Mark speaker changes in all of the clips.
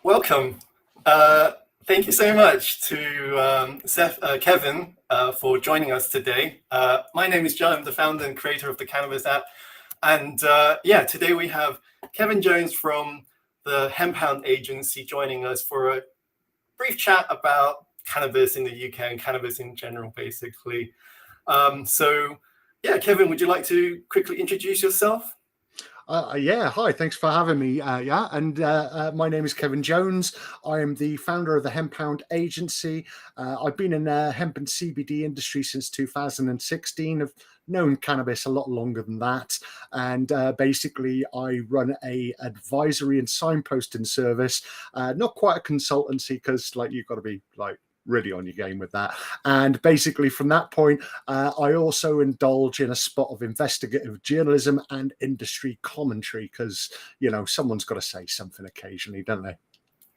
Speaker 1: welcome. Thank you so much to Cefyn for joining us today. My name is John. I'm the founder and creator of the Cannabis app. And today we have Kevin Jones from the Hemp Hound agency joining us for a brief chat about cannabis in the UK and cannabis in general, basically. Kevin, would you like to quickly introduce yourself?
Speaker 2: Hi, thanks for having me. My name is Kevin Jones. I am the founder of the Hemp Hound agency. I've been in the hemp and CBD industry since 2016. I've known cannabis a lot longer than that. And basically, I run a advisory and signposting service, not quite a consultancy because you've got to be really on your game with that. And basically from that point, I also indulge in a spot of investigative journalism and industry commentary because, someone's got to say something occasionally, don't they?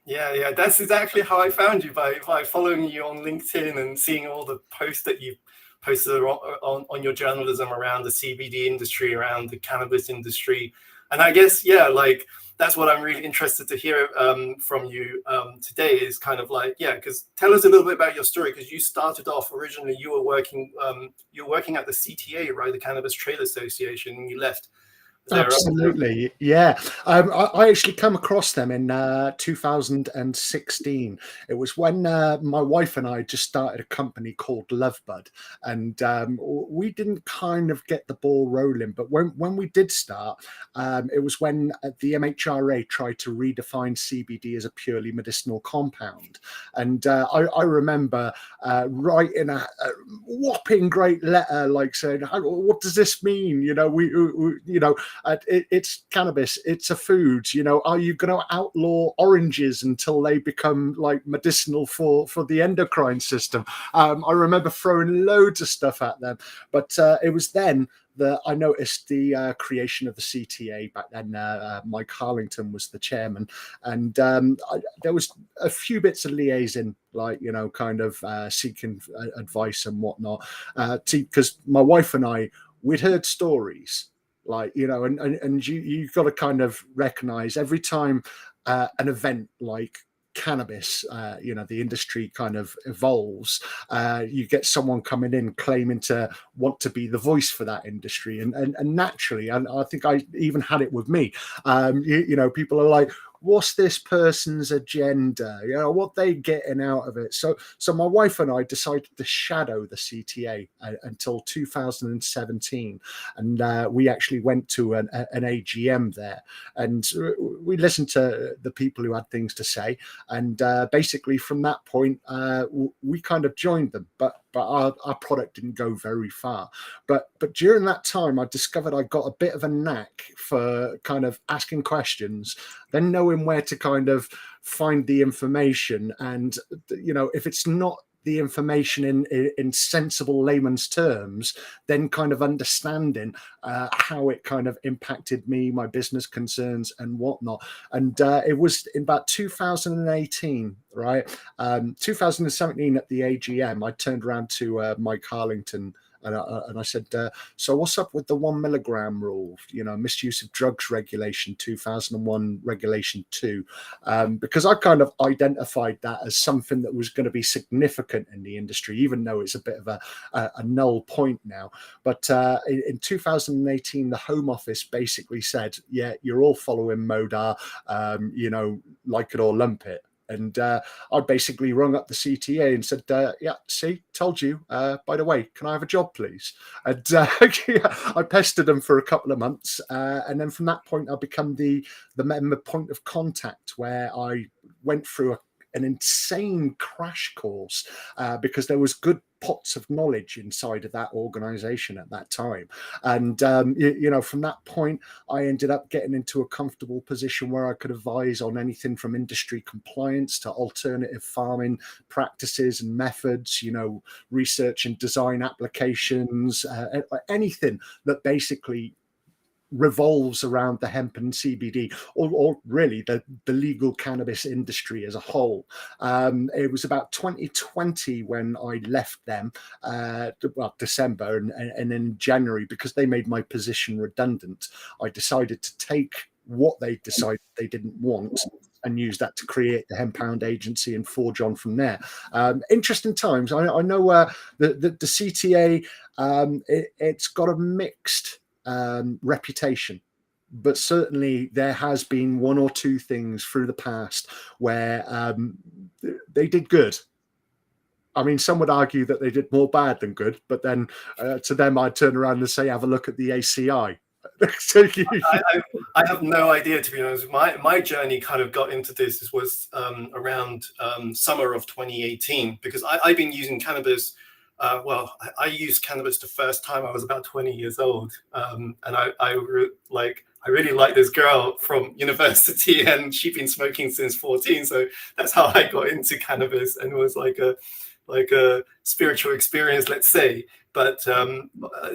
Speaker 1: Yeah, that's exactly how I found you, by following you on LinkedIn and seeing all the posts that you posted on your journalism around the CBD industry, around the cannabis industry. And I guess, that's what I'm really interested to hear from you today is because tell us a little bit about your story, because you started off originally, you were working at the CTA, right? The Cannabis Trade Association, and you left.
Speaker 2: Absolutely, yeah. I actually come across them in 2016. It was when my wife and I just started a company called Lovebud, and we didn't kind of get the ball rolling. But when we did start, it was when the MHRA tried to redefine CBD as a purely medicinal compound, and I remember writing a whopping great letter, saying, "What does this mean?" It's cannabis, it's a food, are you going to outlaw oranges until they become medicinal for the endocrine system? I remember throwing loads of stuff at them, but it was then that I noticed the creation of the CTA. Back then, Mike Harlington was the chairman, and there was a few bits of liaison, seeking advice and whatnot, because my wife and I, we'd heard stories, and you've got to kind of recognize every time an event like cannabis, the industry kind of evolves, you get someone coming in claiming to want to be the voice for that industry, and naturally, and I think I even had it with me, people are like, what's this person's agenda? What they getting out of it? So my wife and I decided to shadow the CTA until 2017, and we actually went to an AGM there, and we listened to the people who had things to say, and basically from that point, we kind of joined them, but our product didn't go very far. But during that time, I discovered I got a bit of a knack for kind of asking questions, then knowing where to kind of find the information. And, if it's not the information in sensible layman's terms, then kind of understanding how it kind of impacted me, my business concerns and whatnot. And it was in about 2018, right? 2017 at the AGM, I turned around to Mike Harlington, and I said, so what's up with the 1 milligram rule? Misuse of drugs regulation, 2001 regulation 2, because I kind of identified that as something that was going to be significant in the industry, even though it's a bit of a null point now. But in 2018, the Home Office basically said, yeah, you're all following MODAR, like it or lump it. And I basically rung up the CTA and said, yeah, see, told you. By the way, can I have a job, please? And I pestered them for a couple of months. And then from that point, I become the member point of contact, where I went through an insane crash course because there was good pots of knowledge inside of that organization at that time. And, from that point, I ended up getting into a comfortable position where I could advise on anything from industry compliance to alternative farming practices and methods, research and design applications, anything that basically revolves around the hemp and CBD, or really the legal cannabis industry as a whole. It was about 2020 when I left them, December, and in January, because they made my position redundant, I decided to take what they decided they didn't want and use that to create the Hemp Hound agency and forge on from there. Interesting times. I know the CTA, it's got a mixed reputation, but certainly there has been one or two things through the past where they did good. I mean, some would argue that they did more bad than good, but then to them, I'd turn around and say, have a look at the ACI. So
Speaker 1: I have no idea, to be honest. My journey kind of got into this was around summer of 2018, because I've been using cannabis. I used cannabis the first time I was about 20 years old, and I really like this girl from university, and she'd been smoking since 14. So that's how I got into cannabis, and it was like a spiritual experience, let's say. But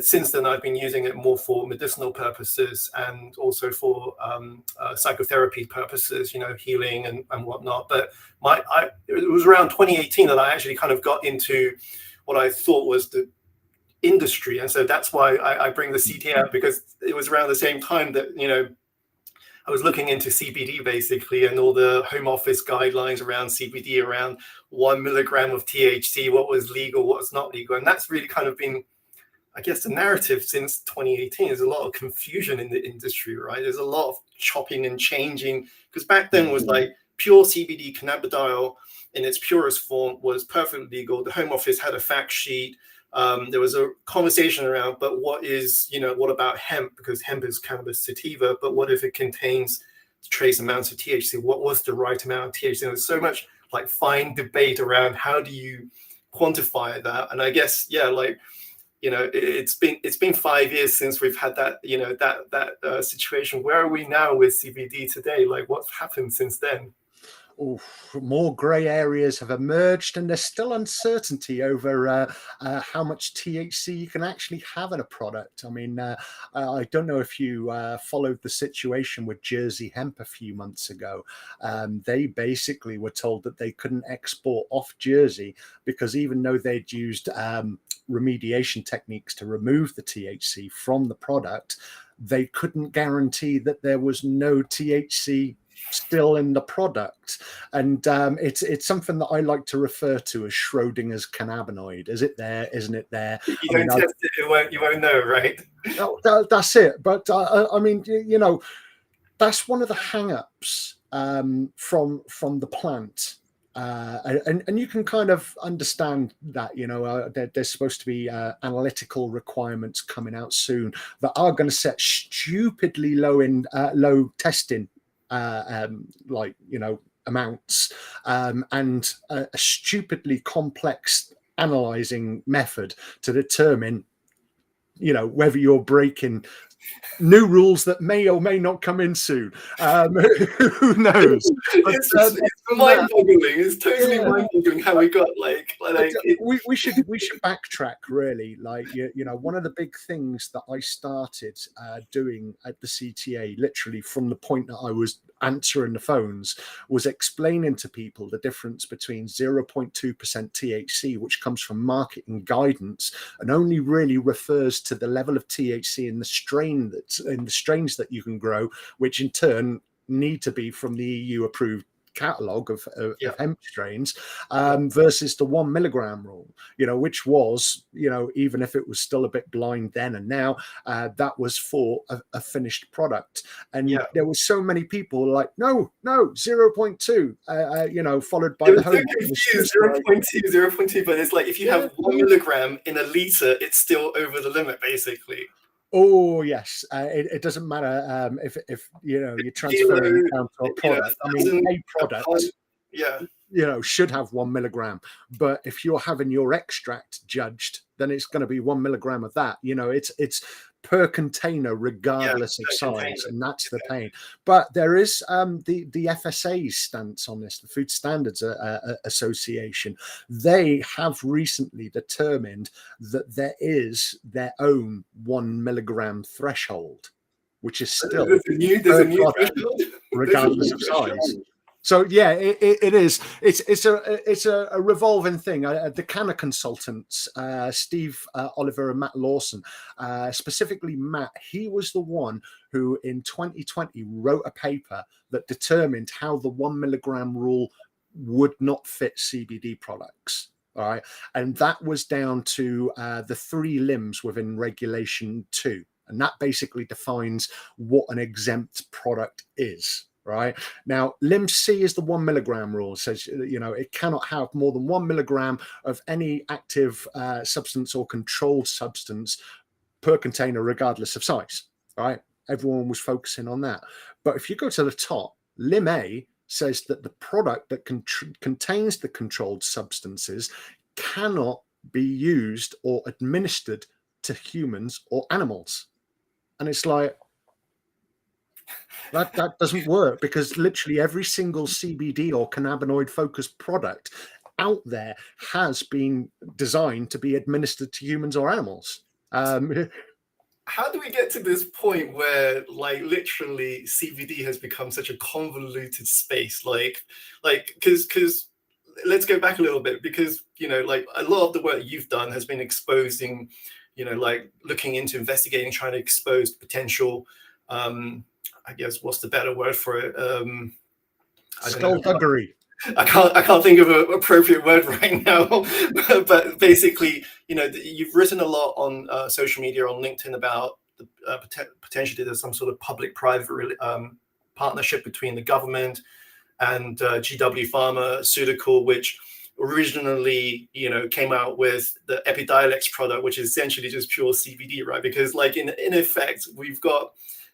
Speaker 1: since then, I've been using it more for medicinal purposes and also for psychotherapy purposes, healing and whatnot. But it was around 2018 that I actually kind of got into what I thought was the industry. And so that's why I bring the CTA up, because it was around the same time that, I was looking into CBD basically, and all the Home Office guidelines around CBD, around 1 milligram of THC, what was legal, what's not legal. And that's really kind of been, I guess, the narrative since 2018. There's a lot of confusion in the industry, right? There's a lot of chopping and changing, because back then was like pure CBD cannabidiol in its purest form was perfectly legal. The Home Office had a fact sheet. There was a conversation around, but what about hemp? Because hemp is cannabis sativa, but what if it contains trace amounts of THC? What was the right amount of THC? There's so much like fine debate around how do you quantify that. And I guess, it's been 5 years since we've had that, that situation. Where are we now with CBD today? Like, what's happened since then?
Speaker 2: More grey areas have emerged, and there's still uncertainty over how much THC you can actually have in a product. I mean, I don't know if you followed the situation with Jersey Hemp a few months ago. They basically were told that they couldn't export off Jersey because even though they'd used remediation techniques to remove the THC from the product, they couldn't guarantee that there was no THC still in the product. And it's something that I like to refer to as Schrodinger's cannabinoid. Is it there? Isn't it there?
Speaker 1: You don't test it, you won't know, right?
Speaker 2: That's it. But I mean, that's one of the hang-ups from the plant. And you can kind of understand that, there's supposed to be analytical requirements coming out soon that are going to set stupidly low testing amounts and a stupidly complex analyzing method to determine whether you're breaking new rules that may or may not come in soon. Who knows?
Speaker 1: It's mind-boggling. It's totally mind-boggling how we got
Speaker 2: we should backtrack really. One of the big things that I started doing at the CTA, literally from the point that I was answering the phones, was explaining to people the difference between 0.2% THC, which comes from marketing guidance and only really refers to the level of THC in the strains that you can grow, which in turn need to be from the EU approved catalogue of hemp strains, versus the 1 milligram rule, which was, even if it was still a bit blind then and now, that was for a finished product. And there were so many people like, no, 0.2, followed by the home.
Speaker 1: 0.2, but it's like if you have 1 milligram in a liter, it's still over the limit, basically.
Speaker 2: Oh yes, it doesn't matter if you're transferring down to a product. I mean, a product, should have 1 milligram, but if you're having your extract judged, then it's going to be 1 milligram of that. It's per container, regardless of size, and that's the pain. But there is the FSA's stance on this, the Food Standards Association. They have recently determined that there is their own 1 milligram threshold, which is still
Speaker 1: there's a new threshold,
Speaker 2: regardless of size. So yeah, it is. It's a revolving thing. The Canna consultants, Steve Oliver and Matt Lawson, specifically Matt, he was the one who in 2020 wrote a paper that determined how the 1 milligram rule would not fit CBD products. All right, and that was down to the 3 limbs within Regulation 2, and that basically defines what an exempt product is. Right now, limb C is the 1 milligram rule. It says, you know, it cannot have more than 1 milligram of any active substance or controlled substance per container, regardless of size. Right? Everyone was focusing on that. But if you go to the top, limb A says that the product that contains the controlled substances cannot be used or administered to humans or animals. And it's like, that doesn't work, because literally every single CBD or cannabinoid focused product out there has been designed to be administered to humans or animals.
Speaker 1: How do we get to this point where, like, literally CBD has become such a convoluted space? Because let's go back a little bit, because, you know, like, a lot of the work you've done has been exposing, you know, like looking into investigating, trying to expose potential, I guess, what's the better word for it? I don't know.
Speaker 2: Skullduggery.
Speaker 1: I can't think of an appropriate word right now. But basically, you know, you've written a lot on social media, on LinkedIn, about the, potentially there's some sort of public-private partnership between the government and GW Pharmaceutical, which originally, you know, came out with the Epidiolex product, which is essentially just pure CBD, right? Because, like, in effect, we've got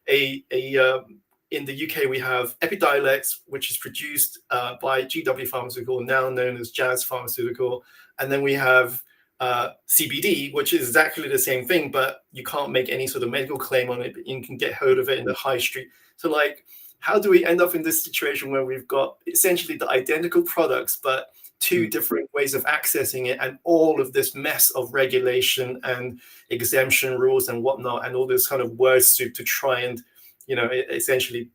Speaker 1: in the UK, we have Epidiolex, which is produced by GW Pharmaceutical, now known as Jazz Pharmaceutical. And then we have CBD, which is exactly the same thing, but you can't make any sort of medical claim on it, but you can get hold of it in the high street. So, like, how do we end up in this situation where we've got essentially the identical products, but 2 different ways of accessing it, and all of this mess of regulation and exemption rules and whatnot, and all this kind of word soup to try and, you know, essentially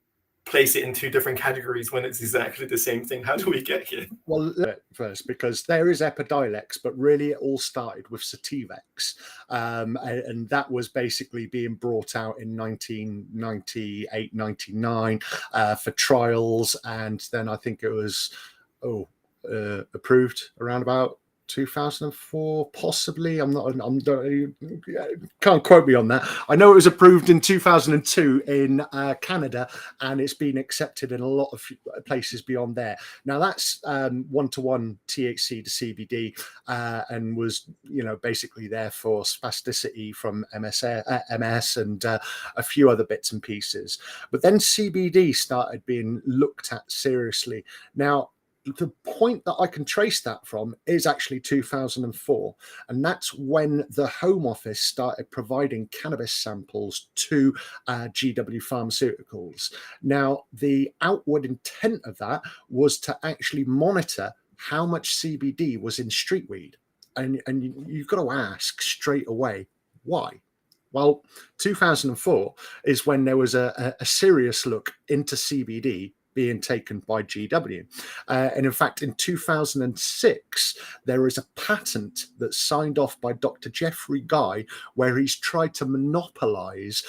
Speaker 1: place it in 2 different categories when it's exactly the same thing? How do we get here?
Speaker 2: Well, first, because there is Epidiolex, but really it all started with Sativex, and that was basically being brought out in 1998, 99 for trials, and then I think it was approved around about 2004, possibly. Can't quote me on that. I know it was approved in 2002 in Canada, and it's been accepted in a lot of places beyond there. Now that's 1-to-1 THC to CBD, and was, you know, basically there for spasticity from MS and a few other bits and pieces. But then CBD started being looked at seriously. Now, the point that I can trace that from is actually 2004, and that's when the Home Office started providing cannabis samples to GW Pharmaceuticals. Now, the outward intent of that was to actually monitor how much CBD was in street weed, and you've got to ask straight away, why? Well, 2004 is when there was a serious look into CBD being taken by GW. And in fact, in 2006, there is a patent that's signed off by Dr. Jeffrey Guy, where he's tried to monopolize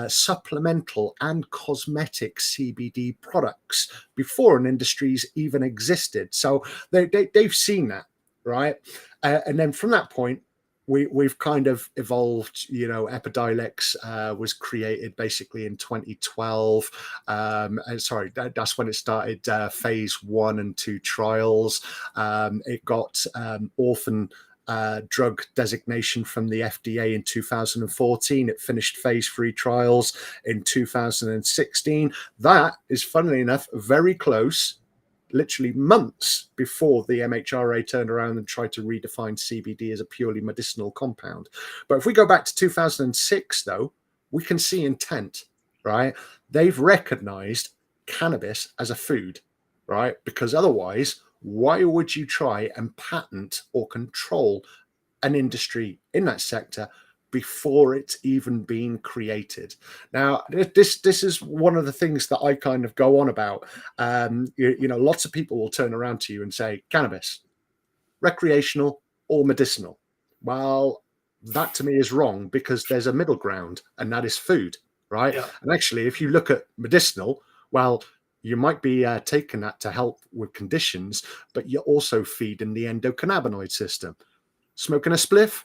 Speaker 2: supplemental and cosmetic CBD products before an industry's even existed. So they've seen that, right? And then from that point, we've kind of evolved. You know, Epidiolex was created basically in 2012. Sorry, that's when it started phase 1 and 2 trials. It got orphan drug designation from the FDA in 2014. It finished phase 3 trials in 2016. That is, funnily enough, very close, literally months before the MHRA turned around and tried to redefine CBD as a purely medicinal compound. But if we go back to 2006, though, we can see intent, right? They've recognized cannabis as a food, right? Because otherwise, why would you try and patent or control an industry in that sector before it's even been created. Now, this is one of the things that I kind of go on about. You know, lots of people will turn around to you and say, cannabis, recreational or medicinal. Well, that to me is wrong, because there's a middle ground, and that is food, right?
Speaker 1: Yeah.
Speaker 2: And actually, if you look at medicinal, well, you might be taking that to help with conditions, but you're also feeding the endocannabinoid system. Smoking a spliff,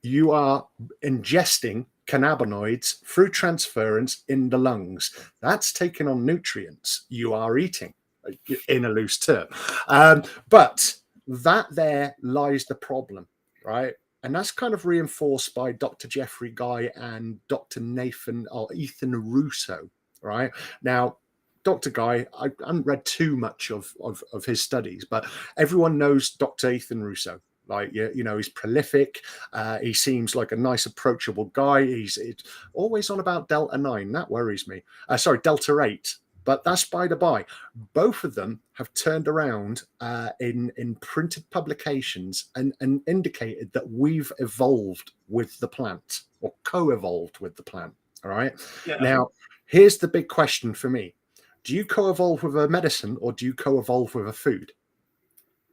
Speaker 2: you are ingesting cannabinoids through transference in the lungs. That's taking on nutrients you are eating, in a loose term. But that there lies the problem, right? And that's kind of reinforced by Dr. Jeffrey Guy and Dr. Nathan or Ethan Russo, right? Now, Dr. Guy, I haven't read too much of his studies, but everyone knows Dr. Ethan Russo. Like, you know, he's prolific. He seems like a nice, approachable guy. He's always on about Delta 9. That worries me. Sorry, Delta 8. But that's by the by. Both of them have turned around in printed publications and indicated that we've evolved with the plant, or co-evolved with the plant. All right.
Speaker 1: Yeah.
Speaker 2: Now, here's the big question for me. Do you co-evolve with a medicine, or do you co-evolve with a food?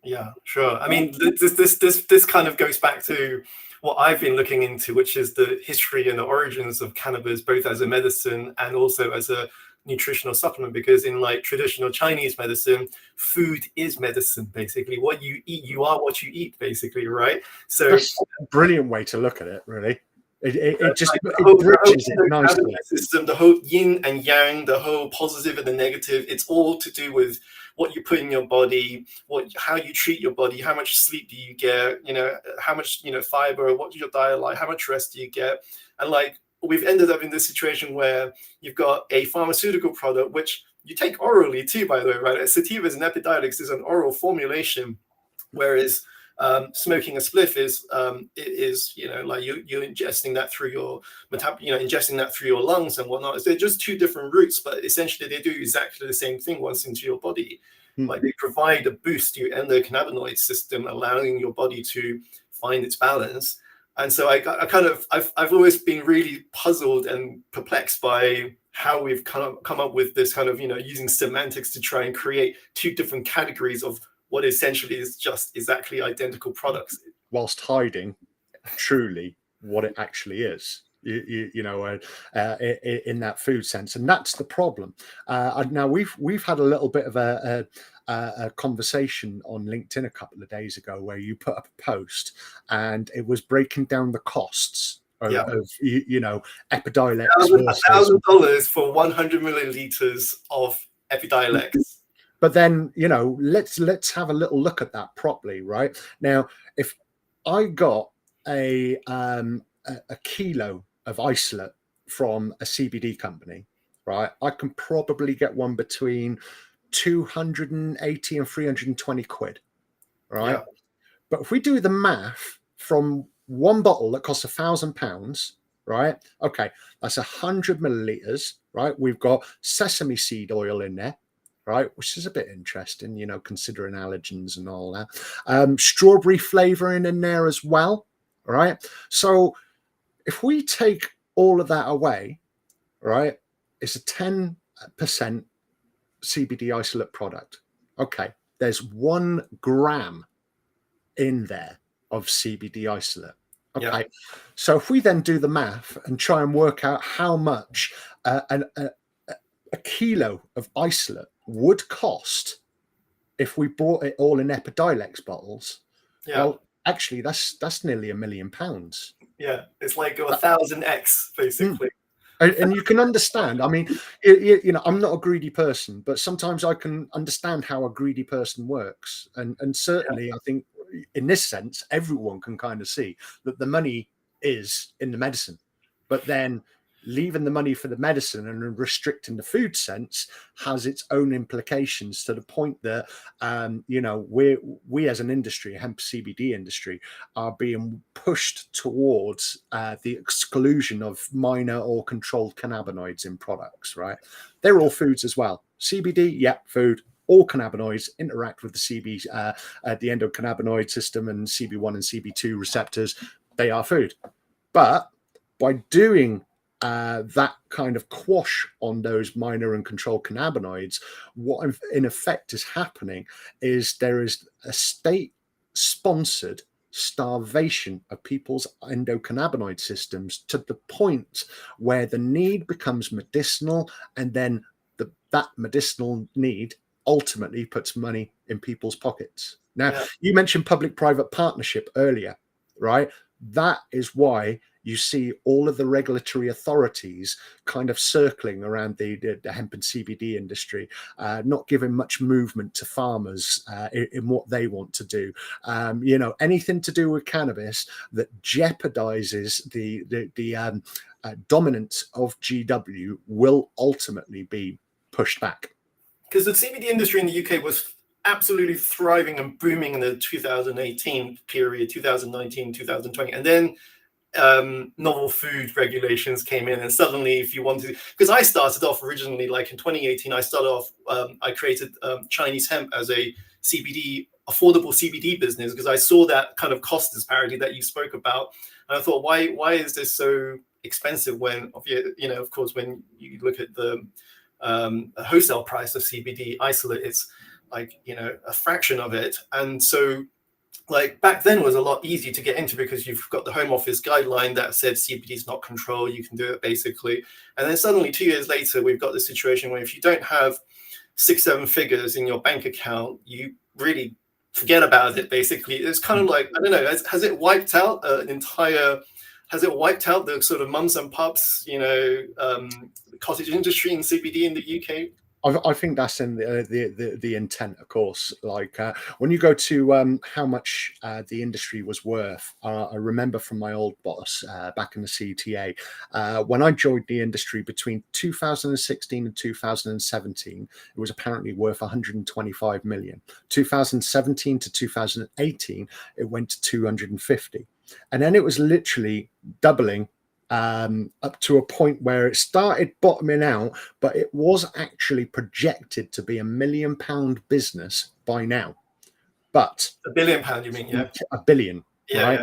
Speaker 1: Yeah, sure. I mean, this kind of goes back to what I've been looking into, which is the history and the origins of cannabis, both as a medicine and also as a nutritional supplement. Because in like traditional Chinese medicine, food is medicine. Basically, what you eat, you are what you eat. Basically, right? So
Speaker 2: that's a brilliant way to look at it. Really, it just
Speaker 1: like
Speaker 2: it bridges it nicely.
Speaker 1: System, the whole yin and yang, the whole positive and the negative, it's all to do with what you put in your body, how you treat your body, how much sleep do you get, you know, how much, you know, fiber, what's your diet like, how much rest do you get. And like, we've ended up in this situation where you've got a pharmaceutical product, which you take orally too, by the way, right? Sativas and Epidiolex is an oral formulation, whereas smoking a spliff is, you know, like you're ingesting that through your ingesting that through your lungs and whatnot. They're just two different routes, but essentially they do exactly the same thing once into your body. Like, they provide a boost to your endocannabinoid system, allowing your body to find its balance. And so I've always been really puzzled and perplexed by how we've kind of come up with this kind of, you know, using semantics to try and create two different categories of what essentially is just exactly identical products,
Speaker 2: whilst hiding truly what it actually is. You know, in that food sense, and that's the problem. Now we've had a little bit of a conversation on LinkedIn a couple of days ago where you put up a post, and it was breaking down the costs of you know, Epidiolex
Speaker 1: $1,000 for 100 milliliters of Epidiolex.
Speaker 2: But then, you know, let's have a little look at that properly, right? Now, if I got a kilo of isolate from a CBD company, right, I can probably get one between 280 and 320 quid, right?
Speaker 1: Yeah.
Speaker 2: But if we do the math from one bottle that costs £1,000, right? Okay, that's 100 milliliters, right? We've got sesame seed oil in there, right? Which is a bit interesting, you know, considering allergens and all that. Strawberry flavoring in there as well, right? So if we take all of that away, right, it's a 10% CBD isolate product. Okay, there's 1 gram in there of CBD isolate. Okay, so if we then do the math and try and work out how much a kilo of isolate would cost if we bought it all in Epidiolex bottles, well, actually, that's nearly £1 million.
Speaker 1: Yeah, it's like 1,000x basically.
Speaker 2: And you can understand. I mean, you know, I'm not a greedy person, but sometimes I can understand how a greedy person works, and certainly I think in this sense, everyone can kind of see that the money is in the medicine, but then leaving the money for the medicine and restricting the food sense has its own implications, to the point that you know, we as an industry, hemp CBD industry, are being pushed towards the exclusion of minor or controlled cannabinoids in products. Right, they're all foods as well. CBD, yeah, food. All cannabinoids interact with the the endocannabinoid system and CB1 and CB2 receptors. They are food. But by doing that kind of quash on those minor and controlled cannabinoids, what in effect is happening is there is a state-sponsored starvation of people's endocannabinoid systems to the point where the need becomes medicinal, and then that medicinal need ultimately puts money in people's pockets. Now, you mentioned public-private partnership earlier, right? That is why you see all of the regulatory authorities kind of circling around the hemp and CBD industry, not giving much movement to farmers in what they want to do. Anything to do with cannabis that jeopardizes the dominance of GW will ultimately be pushed back.
Speaker 1: Because the CBD industry in the UK was absolutely thriving and booming in the 2018 period, 2019, 2020. And then novel food regulations came in, and suddenly, if you wanted, because I started off originally, like in 2018, I created Chinese hemp as a affordable CBD business, because I saw that kind of cost disparity that you spoke about, and I thought, why is this so expensive when, of course, when you look at the wholesale price of CBD isolate, it's like, a fraction of it. And so, like, back then was a lot easier to get into because you've got the Home Office guideline that said CBD is not controlled, you can do it basically. And then suddenly 2 years later, we've got the situation where if you don't have 6-7 figures in your bank account, you really forget about it, basically. It's kind of like, I don't know, has it wiped out has it wiped out the sort of mums and pups, cottage industry in CBD in the UK?
Speaker 2: I think that's in the intent, of course. Like when you go to how much the industry was worth, I remember from my old boss back in the CTA, when I joined the industry between 2016 and 2017, it was apparently worth 125 million. 2017 to 2018, it went to 250, and then it was literally doubling up to a point where it started bottoming out, but it was actually projected to be £1 million business by now. But
Speaker 1: £1 billion, you mean? Yeah,
Speaker 2: £1 billion, right?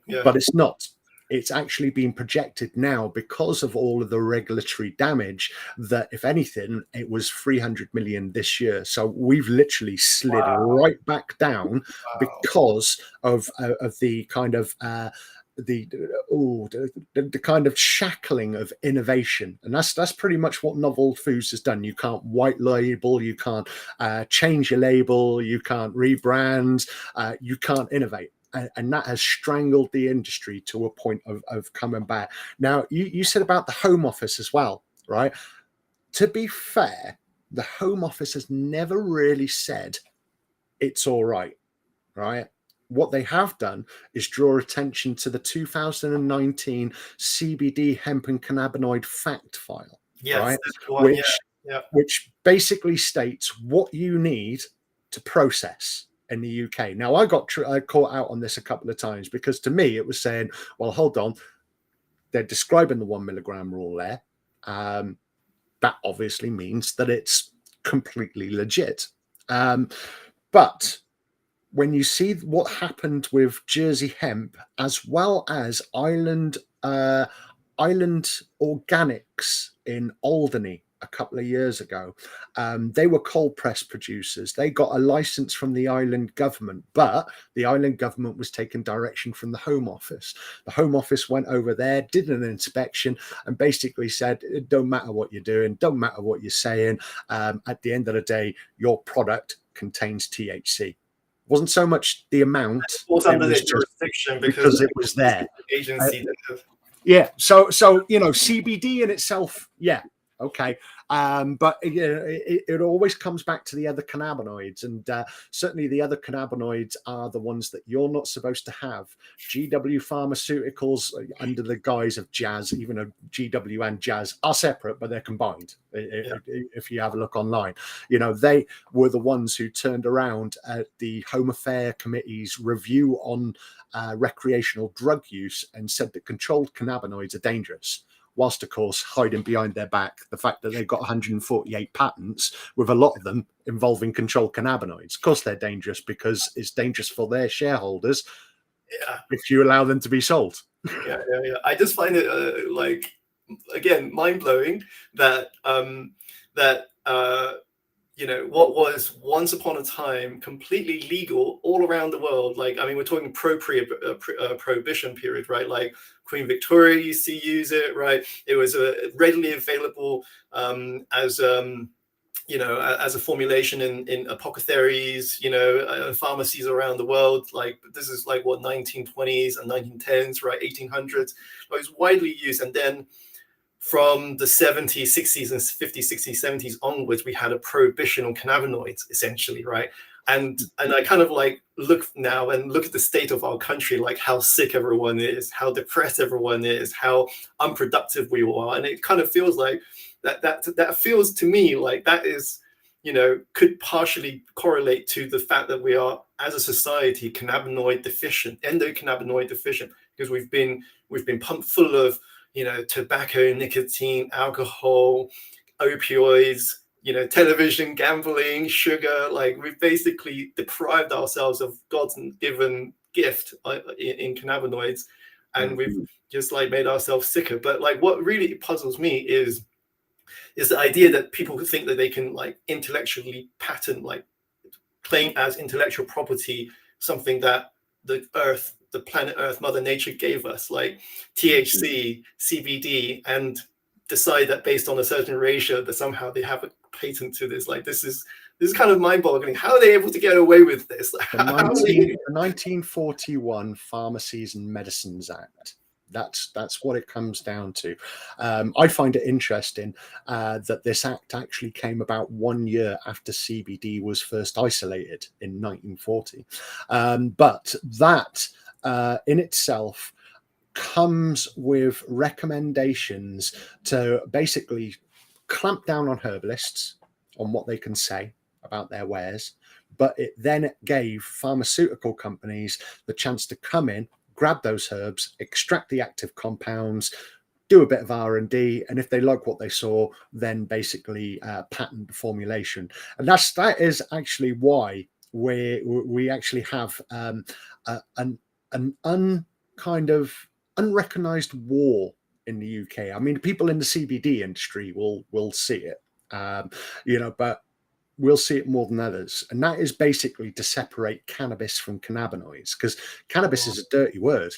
Speaker 1: Yeah.
Speaker 2: But it's not. It's actually being projected now because of all of the regulatory damage that, if anything, it was 300 million this year. So we've literally slid right back down because of the kind of the kind of shackling of innovation, and that's pretty much what novel foods has done. You can't white label, you can't change your label, you can't rebrand, you can't innovate, and that has strangled the industry to a point of coming back. Now, you said about the Home Office as well, right? To be fair, the Home Office has never really said it's all right, right? What they have done is draw attention to the 2019 CBD hemp and cannabinoid fact file, right? Which basically states what you need to process in the UK. Now, I got caught out on this a couple of times because to me it was saying, well, hold on, they're describing the 1 milligram rule there. That obviously means that it's completely legit. But when you see what happened with Jersey Hemp, as well as Island Organics in Alderney a couple of years ago, they were cold press producers. They got a license from the island government, but the island government was taking direction from the Home Office. The Home Office went over there, did an inspection, and basically said, it don't matter what you're doing, don't matter what you're saying. At the end of the day, your product contains THC. Wasn't so much the amount,
Speaker 1: it under their jurisdiction
Speaker 2: because it was there.
Speaker 1: Agency
Speaker 2: yeah. So CBD in itself, yeah, okay. But it always comes back to the other cannabinoids, and certainly the other cannabinoids are the ones that you're not supposed to have. GW Pharmaceuticals, under the guise of Jazz, even though GW and Jazz are separate, but they're combined. If you have a look online, they were the ones who turned around at the Home Affairs Committee's review on recreational drug use and said that controlled cannabinoids are dangerous, whilst of course hiding behind their back the fact that they've got 148 patents, with a lot of them involving controlled cannabinoids. Of course they're dangerous because it's dangerous for their shareholders if you allow them to be sold.
Speaker 1: Yeah. I just find it like, again, mind blowing that that what was once upon a time completely legal all around the world. Like, I mean, we're talking prohibition period, right? Like Queen Victoria used to use it, right? It was readily available as as a formulation in apothecaries, pharmacies around the world. Like, this is like what, 1920s and 1910s, right? 1800s. It was widely used, and then from the 70s, 60s, and 50s, 60s, 70s onwards, we had a prohibition on cannabinoids, essentially, right? And I kind of like look now and look at the state of our country, like how sick everyone is, how depressed everyone is, how unproductive we all are, and it kind of feels like that feels to me like that is, could partially correlate to the fact that we are, as a society, cannabinoid deficient, endocannabinoid deficient, because we've been pumped full of tobacco, nicotine, alcohol, opioids, television, gambling, sugar. Like, we've basically deprived ourselves of God's given gift in cannabinoids, and we've just like made ourselves sicker. But like, what really puzzles me is the idea that people think that they can like intellectually patent, like claim as intellectual property, something that the planet Earth, Mother Nature gave us, like THC, CBD, and decide that based on a certain ratio that somehow they have a patent to this. Like, this is kind of mind-boggling. How are they able to get away with this?
Speaker 2: The 1941 Pharmacies and Medicines Act. That's what it comes down to. I find it interesting that this act actually came about 1 year after CBD was first isolated in 1940. But that in itself comes with recommendations to basically clamp down on herbalists, on what they can say about their wares. But it then gave pharmaceutical companies the chance to come in, grab those herbs, extract the active compounds, do a bit of R&D, and if they like what they saw, then basically patent the formulation. And that is actually why we actually have an kind of unrecognized war in the UK. I mean, people in the CBD industry will see it, but we'll see it more than others, and that is basically to separate cannabis from cannabinoids, because cannabis is a dirty word.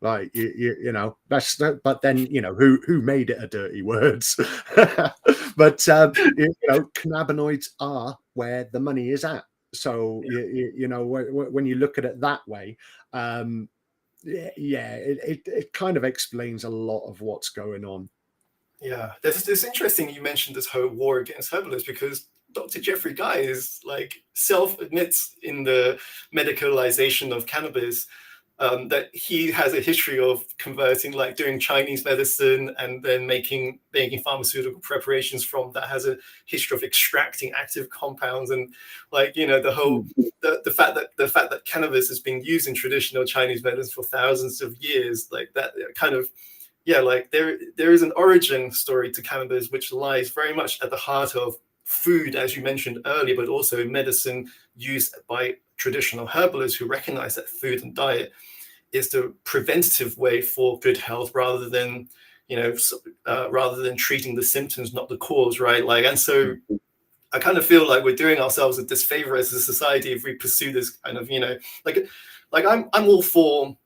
Speaker 2: Like, that's, but then who made it a dirty word? But cannabinoids are where the money is at. So when you look at it that way, it kind of explains a lot of what's going on.
Speaker 1: Yeah, it's interesting you mentioned this whole war against herbalists, because Dr. Jeffrey Guy is like self-admits in the medicalization of cannabis that he has a history of converting, like doing Chinese medicine and then making pharmaceutical preparations from that, has a history of extracting active compounds, and like the whole the fact that cannabis has been used in traditional Chinese medicine for thousands of years, like that kind of. Yeah, like there is an origin story to cannabis which lies very much at the heart of food, as you mentioned earlier, but also medicine used by traditional herbalists who recognize that food and diet is the preventative way for good health, rather than treating the symptoms, not the cause, right? Like, and so I kind of feel like we're doing ourselves a disfavor as a society if we pursue this kind of, like I'm all for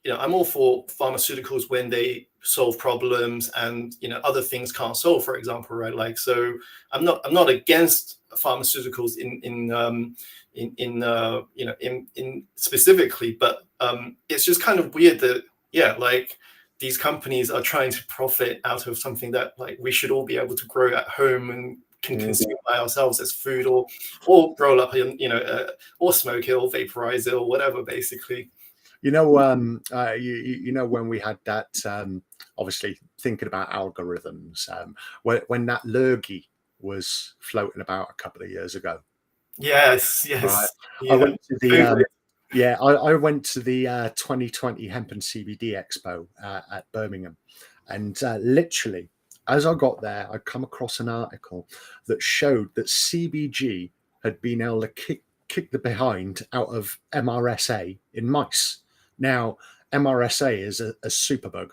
Speaker 1: I'm all for pharmaceuticals when they solve problems and other things can't solve, for example, right? Like, so I'm not against pharmaceuticals in specifically, but it's just kind of weird that like these companies are trying to profit out of something that like we should all be able to grow at home and can consume by ourselves as food, or roll up and or smoke it or vaporize it or whatever, basically.
Speaker 2: When we had that, obviously thinking about algorithms, when that lurgy was floating about a couple of years ago.
Speaker 1: Yes.
Speaker 2: Right.
Speaker 1: Yeah.
Speaker 2: I went to the I went to the 2020 Hemp and CBD Expo at Birmingham, and literally as I got there, I come across an article that showed that CBG had been able to kick the behind out of MRSA in mice. Now, MRSA is a superbug,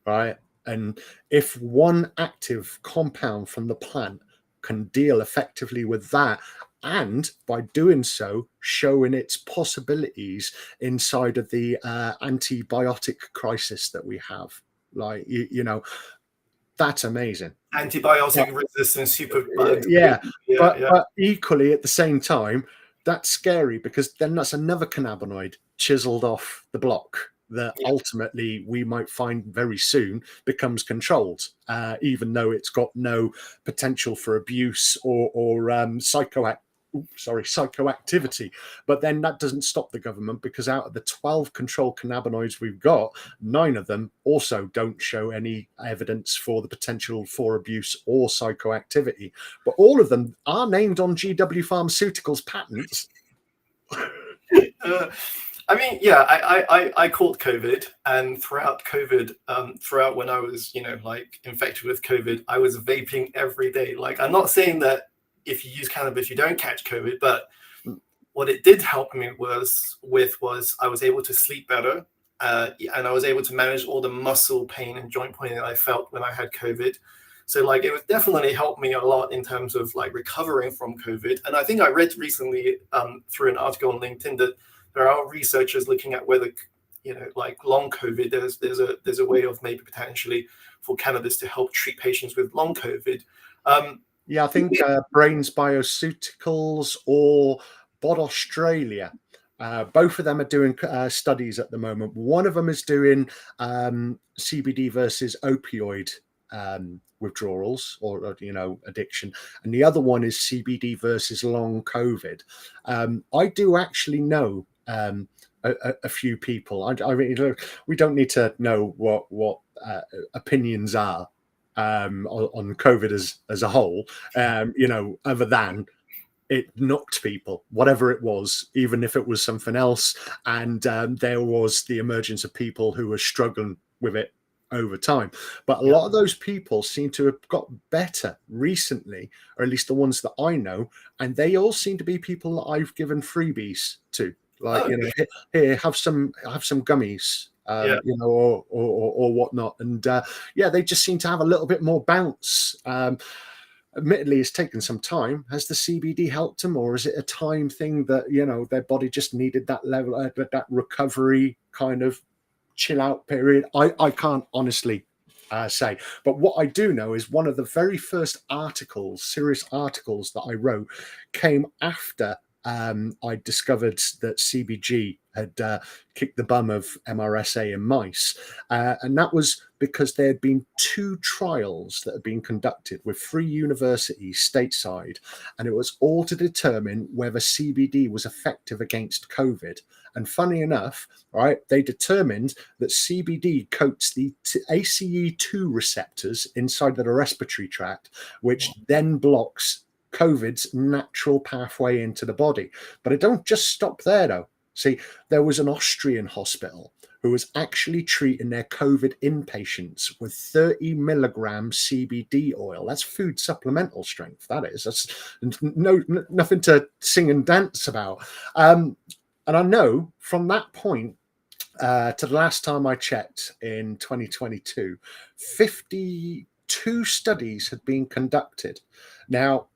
Speaker 2: right? And if one active compound from the plant can deal effectively with that, and by doing so, showing its possibilities inside of the antibiotic crisis that we have, like, you know, that's amazing.
Speaker 1: Antibiotic resistant superbugs.
Speaker 2: Yeah,
Speaker 1: Yeah,
Speaker 2: but
Speaker 1: yeah,
Speaker 2: but equally at the same time, that's scary, because then that's another cannabinoid chiseled off the block that
Speaker 1: yeah.
Speaker 2: ultimately we might find very soon becomes controlled, even though it's got no potential for abuse or psychoactivity. But then that doesn't stop the government, because out of the 12 controlled cannabinoids we've got, 9 of them also don't show any evidence for the potential for abuse or psychoactivity. But all of them are named on GW Pharmaceuticals patents.
Speaker 1: Uh, I mean, yeah, I caught COVID, and throughout COVID, throughout when I was, like infected with COVID, I was vaping every day. Like, I'm not saying that if you use cannabis, you don't catch COVID, but what it did help me was I was able to sleep better, and I was able to manage all the muscle pain and joint pain that I felt when I had COVID. So like it was definitely helped me a lot in terms of like recovering from COVID. And I think I read recently through an article on LinkedIn that there are researchers looking at whether, like long COVID, there's a way of maybe potentially for cannabis to help treat patients with long COVID.
Speaker 2: Yeah, I think Brains Bioceuticals or Bod Australia. Both of them are doing studies at the moment. One of them is doing CBD versus opioid withdrawals or addiction, and the other one is CBD versus long COVID. I do actually know a few people. I mean, look, we don't need to know what opinions are on COVID as a whole, other than it knocked people, whatever it was, even if it was something else. And there was the emergence of people who were struggling with it over time. But a lot of those people seem to have got better recently, or at least the ones that I know. And they all seem to be people that I've given freebies to. Like, here, have some gummies, or whatnot. And yeah, they just seem to have a little bit more bounce. Admittedly, it's taken some time. Has the CBD helped them, or is it a time thing that their body just needed that level, that recovery kind of chill out period? I can't honestly say. But what I do know is one of the very first serious articles that I wrote, came after I discovered that CBG had kicked the bum of MRSA in mice. And that was because there had been 2 trials that had been conducted with 3 universities stateside, and it was all to determine whether CBD was effective against COVID. And funny enough, right, they determined that CBD coats the ACE2 receptors inside the respiratory tract, which then blocks COVID's natural pathway into the body. But it don't just stop there, though. See, there was an Austrian hospital who was actually treating their COVID inpatients with 30 milligrams CBD oil. That's food supplemental strength. That is. That's nothing to sing and dance about. And I know from that point to the last time I checked in 2022, 52 studies had been conducted. Now,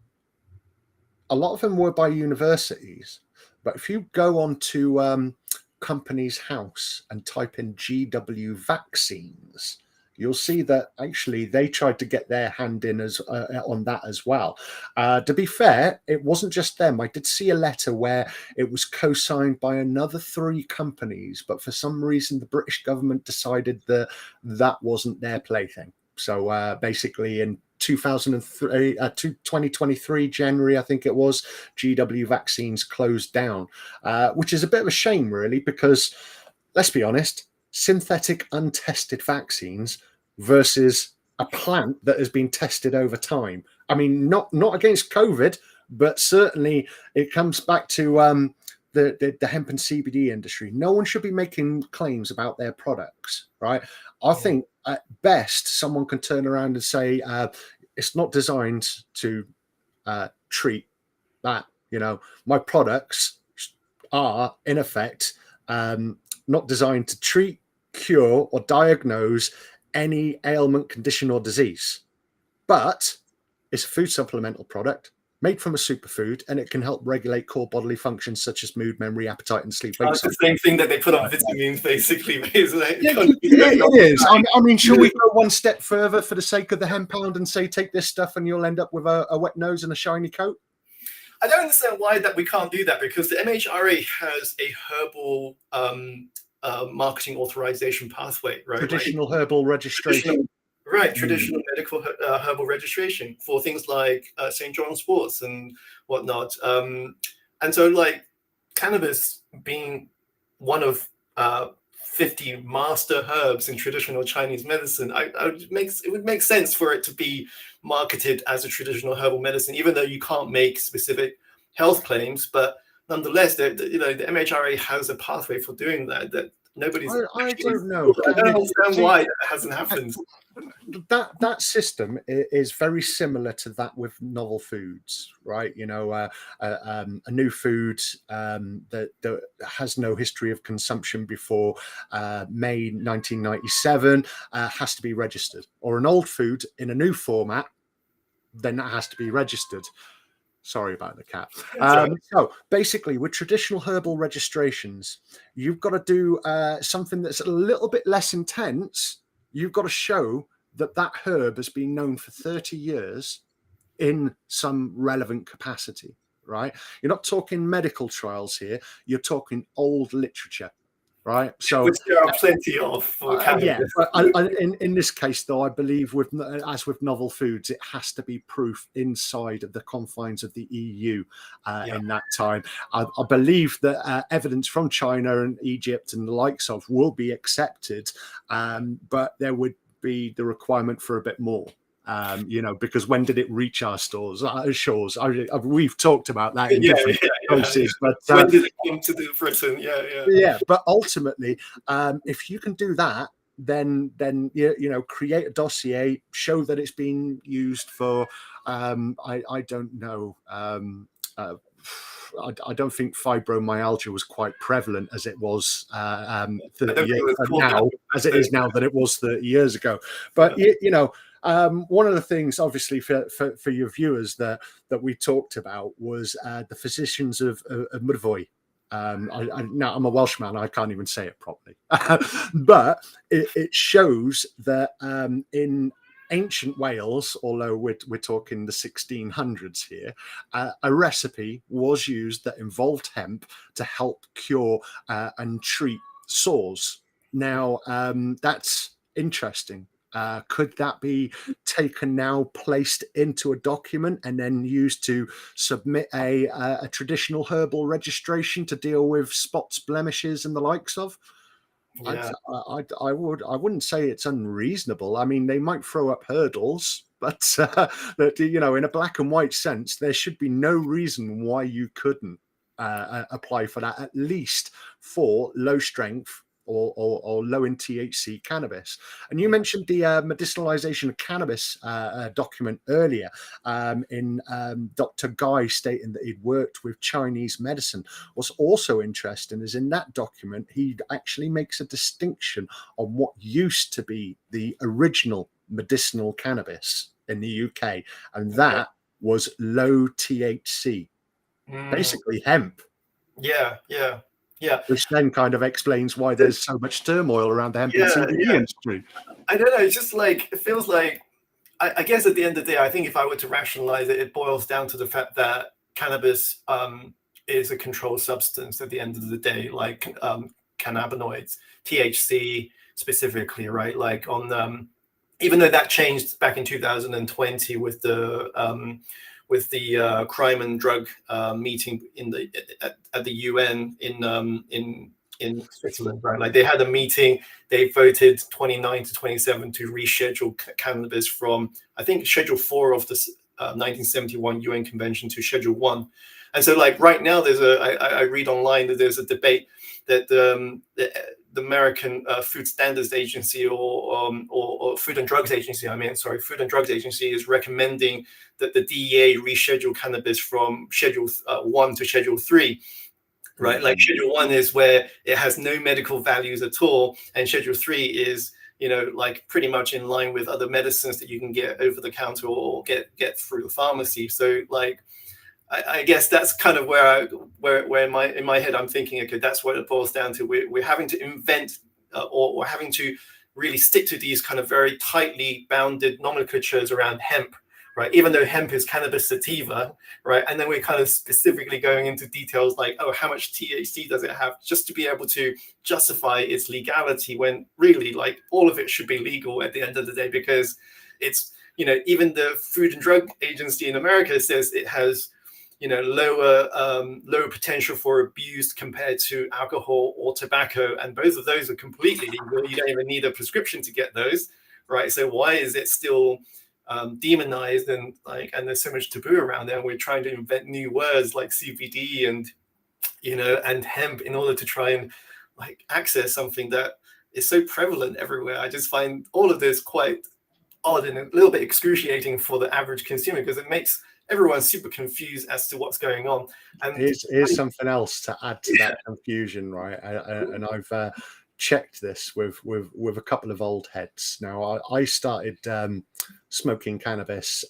Speaker 2: a lot of them were by universities, but if you go on to Companies House and type in GW vaccines, you'll see that actually they tried to get their hand in on that as well. To be fair, it wasn't just them. I did see a letter where it was co-signed by another 3 companies, but for some reason the British government decided that that wasn't their plaything. So basically in 2023 January, I think it was, GW vaccines closed down, which is a bit of a shame, really, because let's be honest, synthetic untested vaccines versus a plant that has been tested over time. I mean, not against COVID, but certainly it comes back to the hemp and CBD industry. No one should be making claims about their products, right? I think at best someone can turn around and say it's not designed to treat that. My products are in effect not designed to treat, cure, or diagnose any ailment, condition, or disease. But it's a food supplemental product made from a superfood, and it can help regulate core bodily functions such as mood, memory, appetite, and sleep.
Speaker 1: It's the same thing that they put on vitamins, basically.
Speaker 2: It is. I mean, shall we go one step further for the sake of the Hemp Hound and say, take this stuff and you'll end up with a wet nose and a shiny coat?
Speaker 1: I don't understand why that we can't do that, because the MHRA has a herbal marketing authorization pathway, right?
Speaker 2: Traditional herbal registration.
Speaker 1: Traditional medical herbal registration for things like St. John's Wort and whatnot. And so, like, cannabis being one of 50 master herbs in traditional Chinese medicine, it would make sense for it to be marketed as a traditional herbal medicine, even though you can't make specific health claims. But nonetheless, the MHRA has a pathway for doing that. That nobody's.
Speaker 2: I don't know.
Speaker 1: I don't understand why that hasn't happened.
Speaker 2: That system is very similar to that with novel foods, right? A new food that has no history of consumption before May 1997 has to be registered, or an old food in a new format, then that has to be registered. Sorry about the cat. So basically, with traditional herbal registrations, you've got to do something that's a little bit less intense. You've got to show that herb has been known for 30 years in some relevant capacity, right? You're not talking medical trials here. You're talking old literature, right? So,
Speaker 1: which there are plenty of for cannabis.
Speaker 2: In this case, though, I believe as with novel foods, it has to be proof inside of the confines of the EU in that time. I believe that evidence from China and Egypt and the likes of will be accepted, but there would be the requirement for a bit more. Because when did it reach our shores? We've talked about that in different places. But
Speaker 1: when did it come to Britain?
Speaker 2: Yeah. But ultimately, if you can do that, then create a dossier, show that it's been used for. I don't know. I don't think fibromyalgia was quite prevalent as it was 30 years now, as it is now than it was 30 years ago. But one of the things, obviously, for your viewers that we talked about was the physicians of Mudvoy. Now I'm a Welshman, I can't even say it properly, but it shows that in ancient Wales, although we're talking the 1600s here, a recipe was used that involved hemp to help cure and treat sores. Now, that's interesting. Could that be taken now, placed into a document, and then used to submit a traditional herbal registration to deal with spots, blemishes, and the likes of? Yeah. I wouldn't say it's unreasonable. I mean, they might throw up hurdles, but in a black and white sense, there should be no reason why you couldn't apply for that, at least for low strength or low in THC cannabis. And you mentioned the medicinalization of cannabis document earlier in Dr. Guy stating that he'd worked with Chinese medicine. What's also interesting is in that document, he actually makes a distinction on what used to be the original medicinal cannabis in the UK, and that was low THC, basically hemp. Yeah. Which then kind of explains why there's so much turmoil around the hemp and CBD industry.
Speaker 1: I don't know. It's just like, it feels like, I guess at the end of the day, I think if I were to rationalize it, it boils down to the fact that cannabis is a controlled substance at the end of the day, like cannabinoids, THC specifically, right? Like even though that changed back in 2020 with the crime and drug meeting at the UN in Switzerland, right? Like they had a meeting, they voted 29 to 27 to reschedule cannabis from, I think, Schedule 4 of the 1971 UN Convention to Schedule 1. And so, like, right now, I read online that there's a debate that the American Food Standards Agency or Food and Drugs Agency, Food and Drugs Agency is recommending that the DEA reschedule cannabis from Schedule 1 to Schedule 3. right? Like Schedule 1 is where it has no medical values at all, and Schedule 3 is, you know, like pretty much in line with other medicines that you can get over the counter or get through the pharmacy. So like, I guess that's kind of where in my head I'm thinking, okay, that's what it boils down to. We're having to invent or having to really stick to these kind of very tightly bounded nomenclatures around hemp, right? Even though hemp is cannabis sativa, right? And then we're kind of specifically going into details like, oh, how much THC does it have, just to be able to justify its legality, when really like all of it should be legal at the end of the day, because it's, you know, even the Food and Drug Agency in America says it has, you know, lower potential for abuse compared to alcohol or tobacco, and both of those are completely legal. You don't even need a prescription to get those, right? So why is it still demonized, and there's so much taboo around there? And we're trying to invent new words like CBD and, you know, and hemp in order to try and like access something that is so prevalent everywhere. I just find all of this quite odd and a little bit excruciating for the average consumer, because it makes everyone's super confused as to what's going on. And
Speaker 2: here's something else to add to that confusion, right? And I've checked this with a couple of old heads. Now, I started smoking cannabis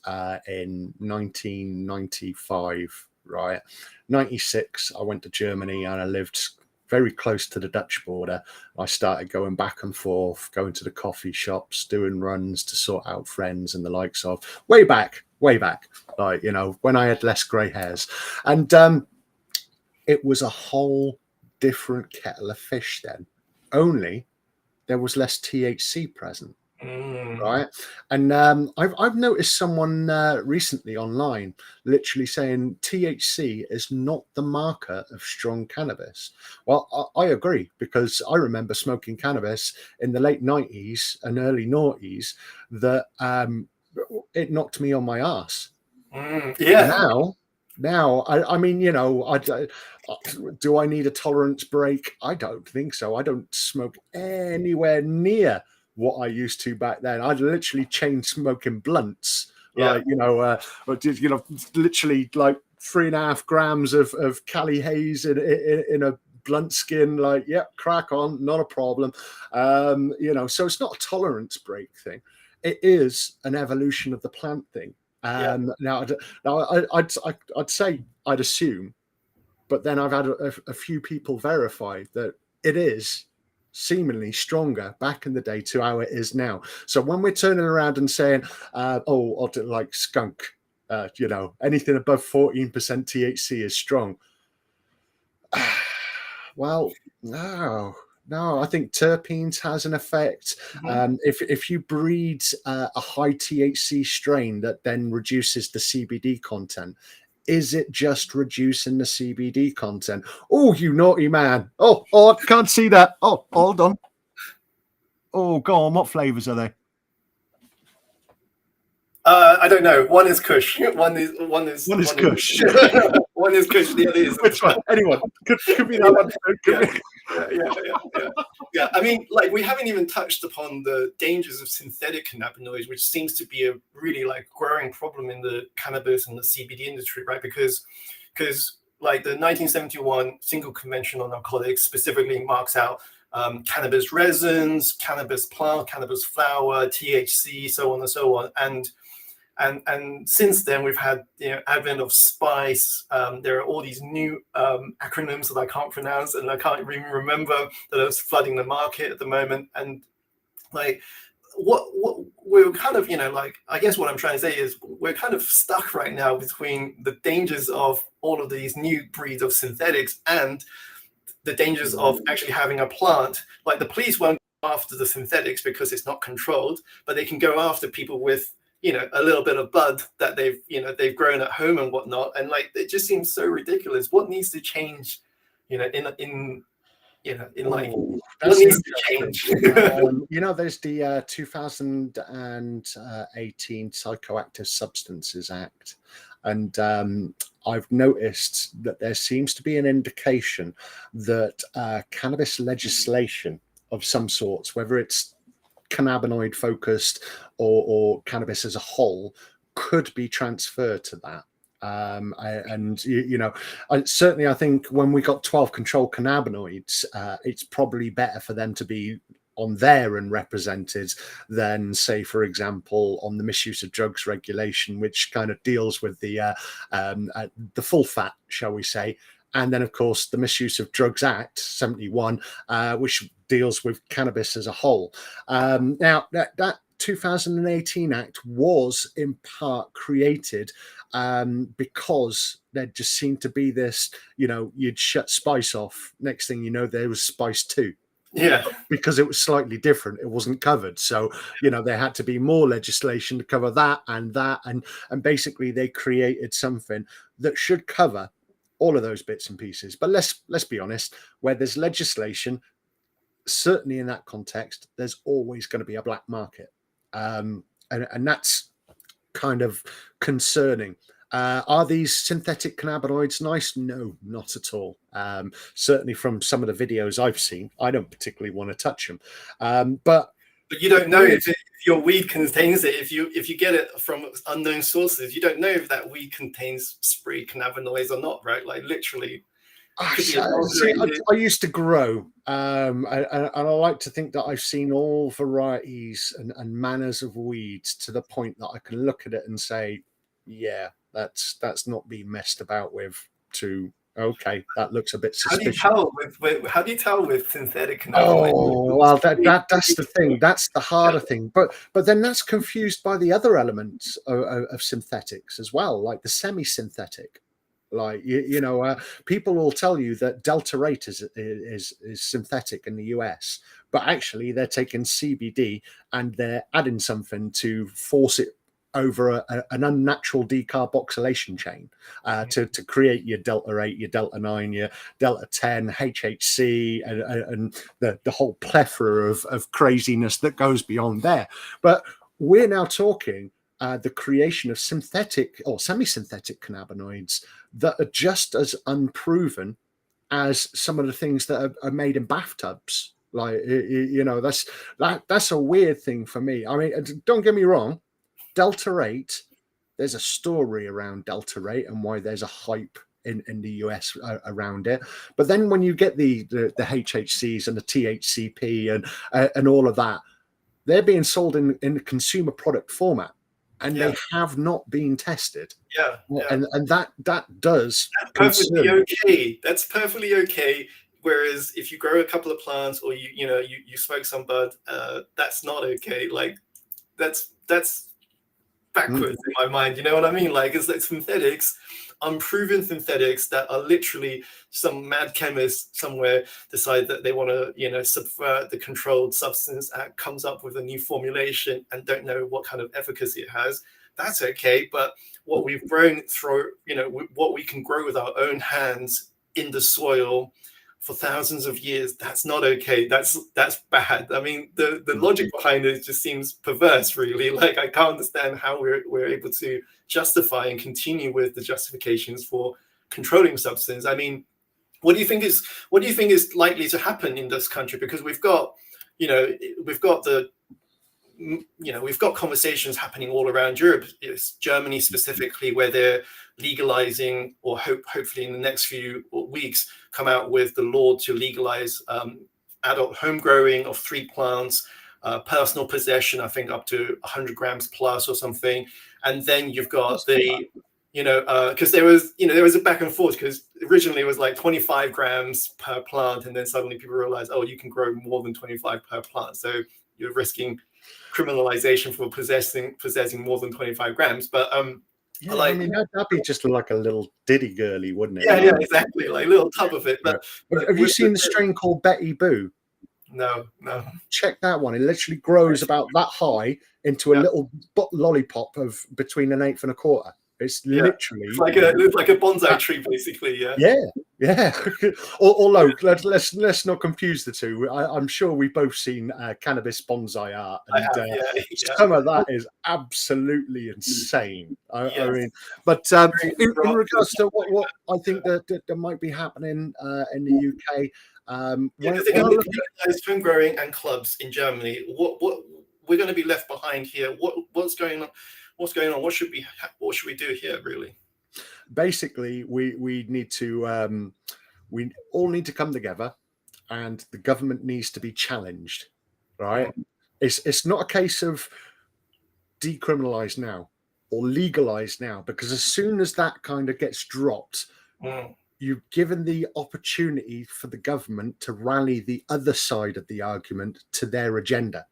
Speaker 2: in 1995, right? 96, I went to Germany and I lived very close to the Dutch border. I started going back and forth, going to the coffee shops, doing runs to sort out friends and the likes of, way back, like, you know, when I had less grey hairs. And it was a whole different kettle of fish then, only there was less THC present. Right. And I've noticed someone recently online literally saying THC is not the marker of strong cannabis. Well, I agree, because I remember smoking cannabis in the late 90s and early noughties that it knocked me on my ass. Now, I mean, you know, do I need a tolerance break? I don't think so. I don't smoke anywhere near what I used to back then. I'd literally chain smoking blunts, like, you know, literally like 3.5 grams of Cali Haze in a blunt skin, like, yep, crack on, not a problem. You know, so it's not a tolerance break thing. It is an evolution of the plant thing. Now, I'd say, I'd assume, but then I've had a few people verify that it is seemingly stronger back in the day to how it is now. So when we're turning around and saying, like skunk, you know, anything above 14% THC is strong. Well, no, I think terpenes has an effect. If you breed a high THC strain that then reduces the CBD content, is it just reducing the CBD content? Oh, you naughty man. Oh, I can't see that. Oh, hold on. Oh, go on. What flavors are they?
Speaker 1: I don't know. One is Kush. One is Kush. One is Kush. The other is
Speaker 2: which one? Anyone? Could be that
Speaker 1: one. Yeah. I mean, like, we haven't even touched upon the dangers of synthetic cannabinoids, which seems to be a really like growing problem in the cannabis and the CBD industry, right? Because like the 1971 Single Convention on Narcotics specifically marks out cannabis resins, cannabis plant, cannabis flower, THC, so on and so on. And since then, we've had, you know, advent of spice. There are all these new acronyms that I can't pronounce and I can't even remember, that are flooding the market at the moment. And like, what we're kind of, you know, like, I guess what I'm trying to say is we're kind of stuck right now between the dangers of all of these new breeds of synthetics and the dangers of actually having a plant. Like, the police won't go after the synthetics because it's not controlled, but they can go after people with, you know, a little bit of bud that they've grown at home and whatnot. And like, it just seems so ridiculous. What needs to change, you know, what needs to change?
Speaker 2: You know, there's the 2018 Psychoactive Substances Act. And I've noticed that there seems to be an indication that cannabis legislation of some sorts, whether it's cannabinoid focused or cannabis as a whole, could be transferred to that. And you know, certainly I think when we got 12 controlled cannabinoids, it's probably better for them to be on there and represented than, say, for example, on the misuse of drugs regulation, which kind of deals with the full fat, shall we say. And then, of course, the Misuse of Drugs Act 71, which deals with cannabis as a whole. Now, that 2018 Act was in part created because there just seemed to be this, you know, you'd shut Spice off. Next thing you know, there was Spice 2.
Speaker 1: Yeah.
Speaker 2: Because it was slightly different. It wasn't covered. So, you know, there had to be more legislation to cover that. And basically they created something that should cover all of those bits and pieces. But let's be honest, where there's legislation, certainly in that context, there's always going to be a black market. And that's kind of concerning. Are these synthetic cannabinoids nice? No, not at all. Certainly from some of the videos I've seen, I don't particularly want to touch them. But
Speaker 1: you don't know if your weed contains it. If you get it from unknown sources, you don't know if that weed contains sprayed cannabinoids or not, right? Like literally.
Speaker 2: I used to grow, and I like to think that I've seen all varieties and manners of weeds to the point that I can look at it and say, yeah, that's not being messed about with. To okay, that looks a bit suspicious.
Speaker 1: How do you tell with synthetic cannabinoids?
Speaker 2: Oh well, that's the thing. That's the harder thing. But then that's confused by the other elements of synthetics as well, like the semi-synthetic. Like you know, people will tell you that Delta 8 is synthetic in the US, but actually they're taking CBD and they're adding something to force it over an unnatural decarboxylation chain to create your Delta 8, your Delta 9, your Delta 10, HHC, and the whole plethora of craziness that goes beyond there. But we're now talking the creation of synthetic or semi-synthetic cannabinoids that are just as unproven as some of the things that are made in bathtubs. Like you know, that's a weird thing for me. I mean, don't get me wrong, Delta 8. There's a story around Delta 8 and why there's a hype in the US around it. But then when you get the HHCs and the THCP and all of that, they're being sold in the consumer product format. And they have not been tested.
Speaker 1: Yeah.
Speaker 2: And that does.
Speaker 1: That's perfectly okay. That's perfectly okay. Whereas if you grow a couple of plants or you smoke some bud, that's not okay. Like that's backwards in my mind. You know what I mean? Like it's like synthetics, unproven synthetics that are literally some mad chemist somewhere decide that they want to subvert the Controlled Substance Act, comes up with a new formulation and don't know what kind of efficacy it has. That's okay. But what we've grown through, what we can grow with our own hands in the soil for thousands of years, that's not okay. That's bad. I mean, the logic behind it just seems perverse, really. Like I can't understand how we're able to justify and continue with the justifications for controlling substance. I mean, what do you think is likely to happen in this country? Because we've got conversations happening all around Europe. It's Germany specifically, where they're legalizing, or hopefully in the next few weeks, come out with the law to legalize adult home growing of 3 plants, personal possession, I think up to 100 grams plus or something. And then you've got because there was a back and forth, because originally it was like 25 grams per plant, and then suddenly people realized, oh, you can grow more than 25 per plant. So you're risking criminalization for possessing more than 25 grams. But
Speaker 2: I mean, that'd be just like a little ditty girly, wouldn't it?
Speaker 1: Yeah, exactly, like a little tub of it. But
Speaker 2: have you seen the strain called Betty Boo?
Speaker 1: No.
Speaker 2: Check that one. It literally grows about that high into a little lollipop of between an eighth and a quarter. It's literally
Speaker 1: it's like a bonsai tree, basically.
Speaker 2: Yeah. Although let's not confuse the two. I'm sure we've both seen cannabis bonsai art, and some of that is absolutely insane. I mean, but in regards to what I think that might be happening in the UK.
Speaker 1: Because they're going to legalize home growing and clubs in Germany. What we're going to be left behind here? What's going on? What should we do here, really?
Speaker 2: Basically, we need to we all need to come together, and the government needs to be challenged. Right? It's not a case of decriminalize now or legalize now, because as soon as that kind of gets dropped, you've given the opportunity for the government to rally the other side of the argument to their agenda.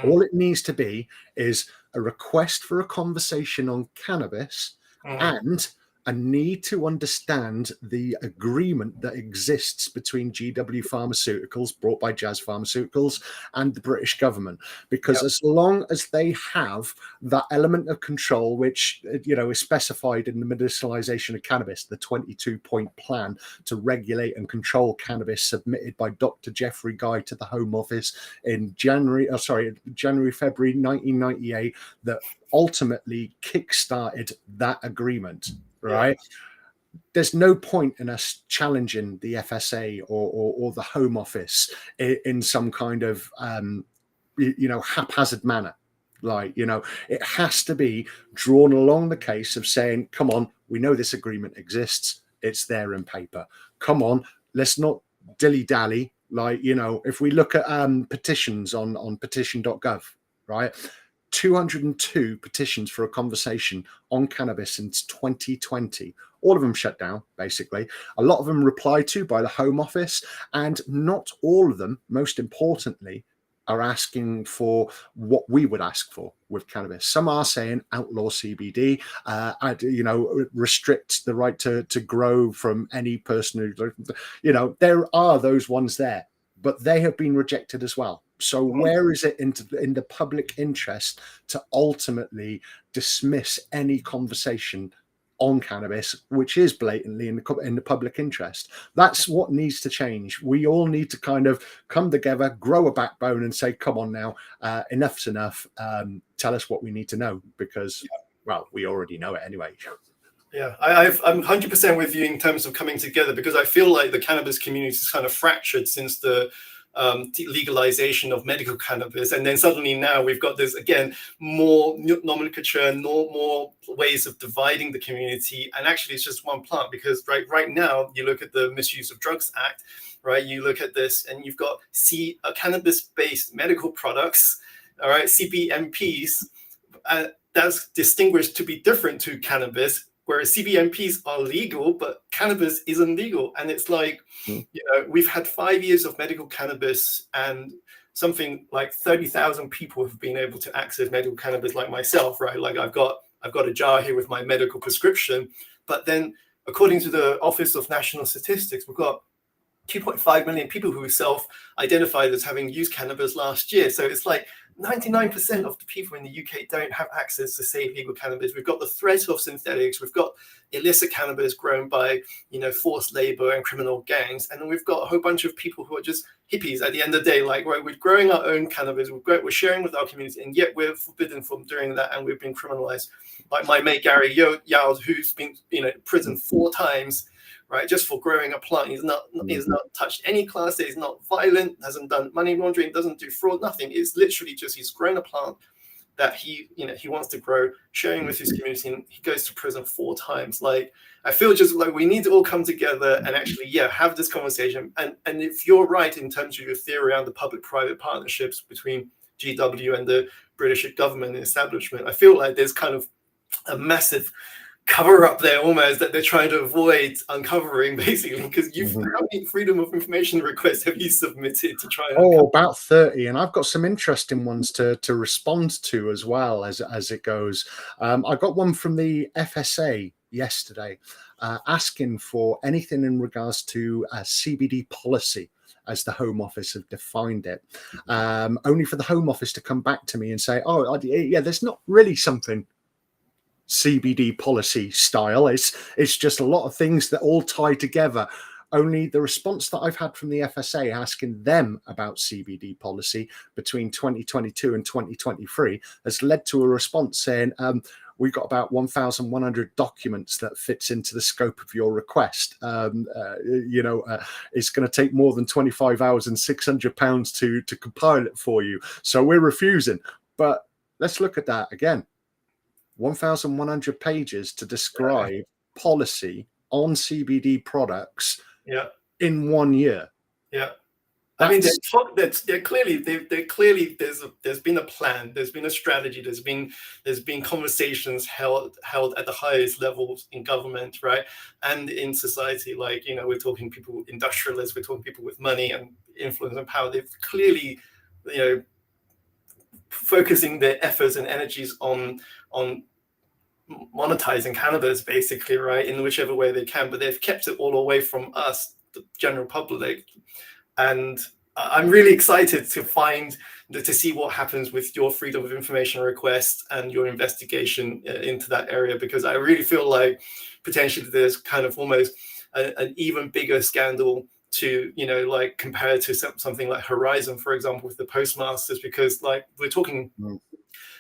Speaker 2: All it needs to be is a request for a conversation on cannabis and a need to understand the agreement that exists between GW Pharmaceuticals, brought by Jazz Pharmaceuticals, and the British government. Because as long as they have that element of control, which is specified in the medicinalization of cannabis, the 22-point plan to regulate and control cannabis, submitted by Dr. Jeffrey Guy to the Home Office in February 1998, that ultimately kickstarted that agreement. Right. There's no point in us challenging the FSA or the Home Office in some kind of haphazard manner. It has to be drawn along the case of saying, come on, we know this agreement exists. It's there in paper. Come on, let's not dilly-dally. If we look at petitions on petition.gov, right? 202 petitions for a conversation on cannabis since 2020. All of them shut down, basically. A lot of them replied to by the Home Office, and not all of them, most importantly, are asking for what we would ask for with cannabis. Some are saying outlaw CBD, restrict the right to grow from any person who, there are those ones there, but they have been rejected as well. So where is it in the public interest to ultimately dismiss any conversation on cannabis, which is blatantly in the public interest? That's what needs to change. We all need to kind of come together, grow a backbone, and say, come on now, enough's enough. Tell us what we need to know, because, well, we already know it anyway.
Speaker 1: Yeah, I'm 100% with you in terms of coming together, because I feel like the cannabis community is kind of fractured since the legalization of medical cannabis, and then suddenly now we've got this again, more nomenclature, more ways of dividing the community, and actually it's just one plant. Because right now you look at the Misuse of Drugs Act, right? You look at this and you've got cannabis-based medical products, all right, CBMPs, that's distinguished to be different to cannabis, whereas CBMPs are legal, but cannabis isn't legal. And it's like, we've had 5 years of medical cannabis, and something like 30,000 people have been able to access medical cannabis, like myself, right? Like I've got a jar here with my medical prescription, but then according to the Office of National Statistics, we've got 2.5 million people who self-identified as having used cannabis last year. So it's like 99% of the people in the UK don't have access to safe legal cannabis. We've got the threat of synthetics. We've got illicit cannabis grown by, forced labor and criminal gangs. And then we've got a whole bunch of people who are just hippies at the end of the day. Like, we're growing our own cannabis. We're sharing with our community, and yet we're forbidden from doing that, and we've been criminalized. Like my mate Gary Yao, who's been in prison 4 times, right, just for growing a plant. He's not touched any class. He's not violent, hasn't done money laundering, doesn't do fraud, nothing. It's literally just he's grown a plant that he wants to grow, sharing with his community, and he goes to prison 4 times. Like, I feel just like we need to all come together and actually have this conversation. And if you're right in terms of your theory around the public-private partnerships between GW and the British government and establishment, I feel like there's kind of a massive cover up there almost that they're trying to avoid uncovering, basically, because how many freedom of information requests have you submitted to try and
Speaker 2: about 30, and I've got some interesting ones to respond to as well as it goes. I got one from the FSA yesterday asking for anything in regards to CBD policy as the Home Office have defined it, only for the Home Office to come back to me and say, there's not really something CBD policy style. It's just a lot of things that all tie together. Only the response that I've had from the FSA asking them about CBD policy between 2022 and 2023 has led to a response saying, we've got about 1,100 documents that fits into the scope of your request. It's going to take more than 25 hours and £600 to compile it for you. So we're refusing. But let's look at that again. 1,100 pages to describe policy on CBD products
Speaker 1: Yeah.
Speaker 2: in 1 year.
Speaker 1: Yeah. I mean,
Speaker 2: That's
Speaker 1: they're clearly there's been a plan, there's been a strategy, there's been conversations held at the highest levels in government, right, and in society. Like, you know, we're talking people, industrialists, we're talking people with money and influence and power. They've clearly, you know, focusing their efforts and energies on monetizing cannabis, basically, right, in whichever way they can. But they've kept it all away from us, the general public. And I'm really excited to see what happens with your freedom of information request and your investigation into that area, because I really feel like potentially there's kind of almost an even bigger scandal to, you know, like compared to something like Horizon, for example, with the postmasters, because like we're talking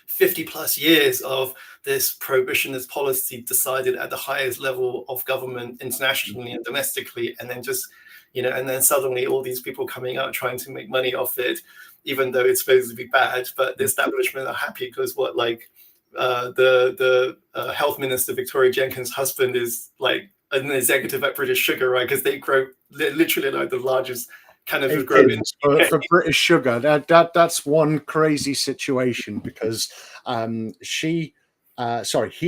Speaker 1: 50 plus years of this prohibitionist policy decided at the highest level of government internationally and domestically, and then just, you know, and then suddenly all these people coming out trying to make money off it, even though it's supposed to be bad. But the establishment are happy because what, like the health minister Victoria Jenkins' husband is like an executive at British Sugar, right? Because they grow literally like the largest cannabis grower in the UK.
Speaker 2: For British Sugar. That's one crazy situation, because he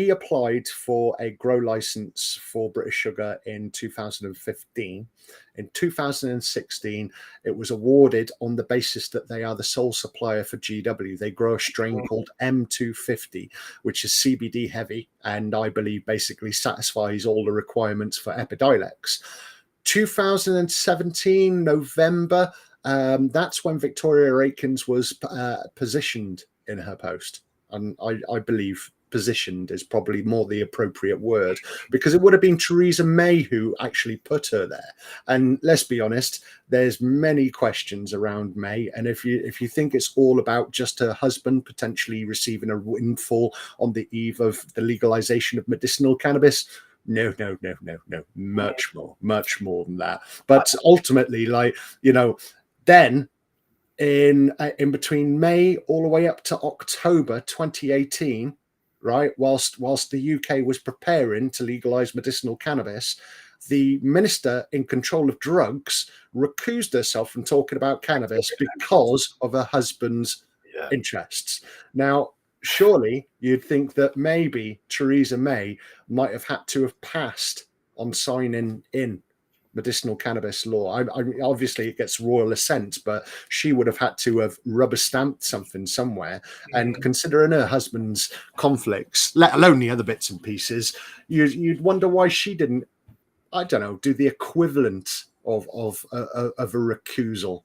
Speaker 2: applied for a grow license for British Sugar in 2015. In 2016, it was awarded on the basis that they are the sole supplier for GW. They grow a strain called M250, which is CBD heavy, and I believe basically satisfies all the requirements for Epidiolex. 2017 November, that's when Victoria Akins was positioned in her post, and I believe positioned is probably more the appropriate word, because it would have been Theresa May who actually put her there. And let's be honest, there's many questions around May, and if you think it's all about just her husband potentially receiving a windfall on the eve of the legalization of medicinal cannabis, no, much more than that. But ultimately, like, you know, then in between May all the way up to October 2018, right, whilst the UK was preparing to legalize medicinal cannabis, the minister in control of drugs recused herself from talking about cannabis because of her husband's interests. Now, surely you'd think that maybe Theresa May might have had to have passed on signing in medicinal cannabis law. I obviously it gets royal assent, but she would have had to have rubber stamped something somewhere. And considering her husband's conflicts, let alone the other bits and pieces, you'd wonder why she didn't, I don't know, do the equivalent of a recusal.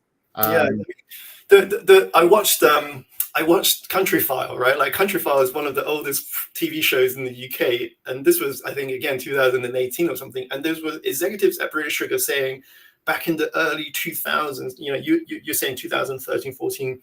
Speaker 1: I watched Country File, right? Like Country File is one of the oldest TV shows in the UK, and this was, I think, again 2018 or something. And there were executives at British Sugar saying, back in the early 2000s, you know, you're saying 2013, 14,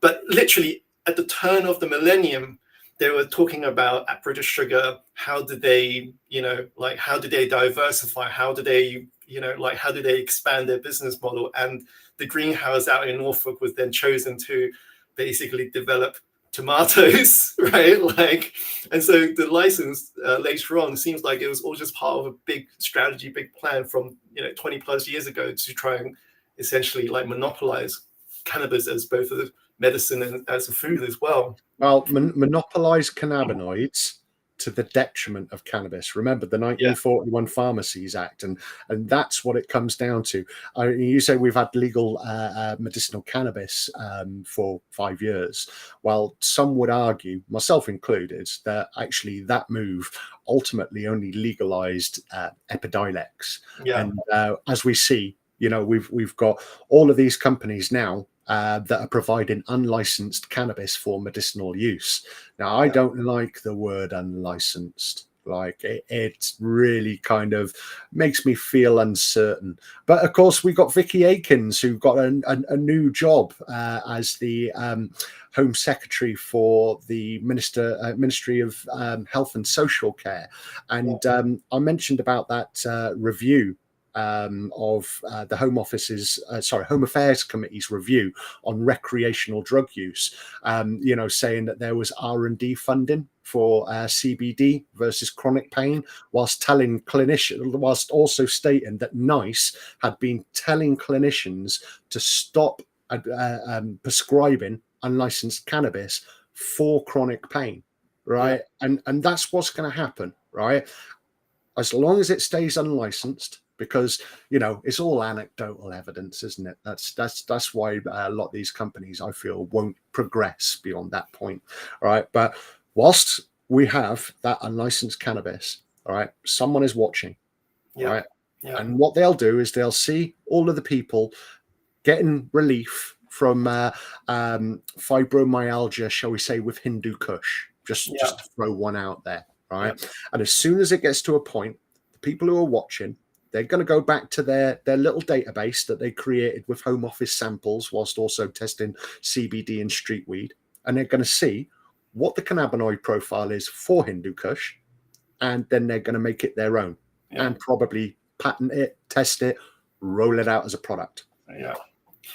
Speaker 1: but literally at the turn of the millennium, they were talking about at British Sugar, how did they, you know, like how did they diversify? How did they, you know, like how did they expand their business model? And the greenhouse out in Norfolk was then chosen to basically develop tomatoes, right? Like, and so the license later on seems like it was all just part of a big strategy, big plan from, you know, 20 plus years ago to try and essentially like monopolize cannabis as both a medicine and as a food as well.
Speaker 2: Well, monopolize cannabinoids to the detriment of cannabis. Remember the 1941 Pharmacies Act, and that's what it comes down to. You say we've had legal medicinal cannabis for 5 years. Well, some would argue, myself included, that actually that move ultimately only legalized Epidiolex. And as we see, you know, we've got all of these companies now that are providing unlicensed cannabis for medicinal use. Now, I don't like the word unlicensed. Like it really kind of makes me feel uncertain. But of course, we got Vicky Akins, who got a new job as the Home Secretary for the Ministry of Health and Social Care. And I mentioned about that review of the Home Affairs Committee's review on recreational drug use, saying that there was R&D funding for CBD versus chronic pain, whilst also stating that NICE had been telling clinicians to stop prescribing unlicensed cannabis for chronic pain, right? And that's what's going to happen, right? As long as it stays unlicensed, because it's all anecdotal evidence, isn't it? That's why a lot of these companies, I feel, won't progress beyond that point. All right, but whilst we have that unlicensed cannabis, all right, someone is watching, right? And what they'll do is they'll see all of the people getting relief from fibromyalgia, shall we say, with Hindu Kush, just to throw one out there, right? And as soon as it gets to a point, the people who are watching, they're going to go back to their little database that they created with Home Office samples, whilst also testing CBD and street weed, and they're going to see what the cannabinoid profile is for Hindu Kush, and then they're going to make it their own and probably patent it, test it, roll it out as a product.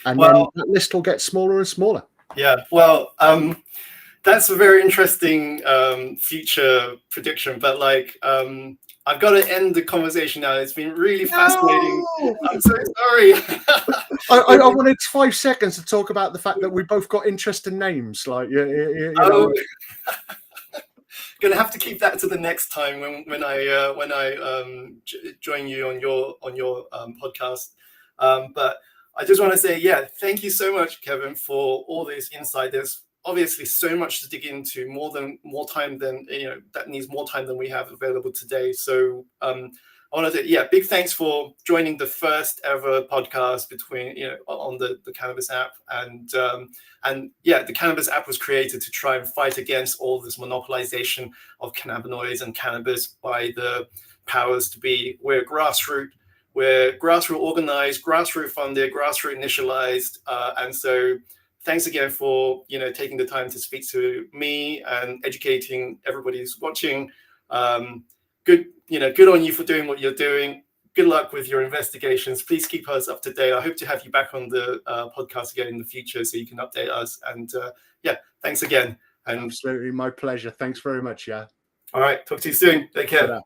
Speaker 2: And then that list will get smaller and smaller.
Speaker 1: Well, that's a very interesting future prediction, but I've got to end the conversation now. It's been really fascinating. No! I'm so sorry.
Speaker 2: I wanted 5 seconds to talk about the fact that we both got interesting names. Gonna
Speaker 1: have to keep that to the next time when I join you on your podcast. But I just want to say, thank you so much, Kevin, for all this insight. There's obviously so much to dig into, more time than that needs more time than we have available today. So I want to big thanks for joining the first ever podcast on the Cannabis app, and the Cannabis app was created to try and fight against all this monopolization of cannabinoids and cannabis by the powers to be. We're grassroots organized, grassroots funded, grassroots initialized, and so thanks again for taking the time to speak to me and educating everybody who's watching. Good on you for doing what you're doing. Good luck with your investigations. Please keep us up to date. I hope to have you back on the podcast again in the future so you can update us. And thanks again. And
Speaker 2: absolutely, my pleasure. Thanks very much.
Speaker 1: All right, talk to you soon. Take care.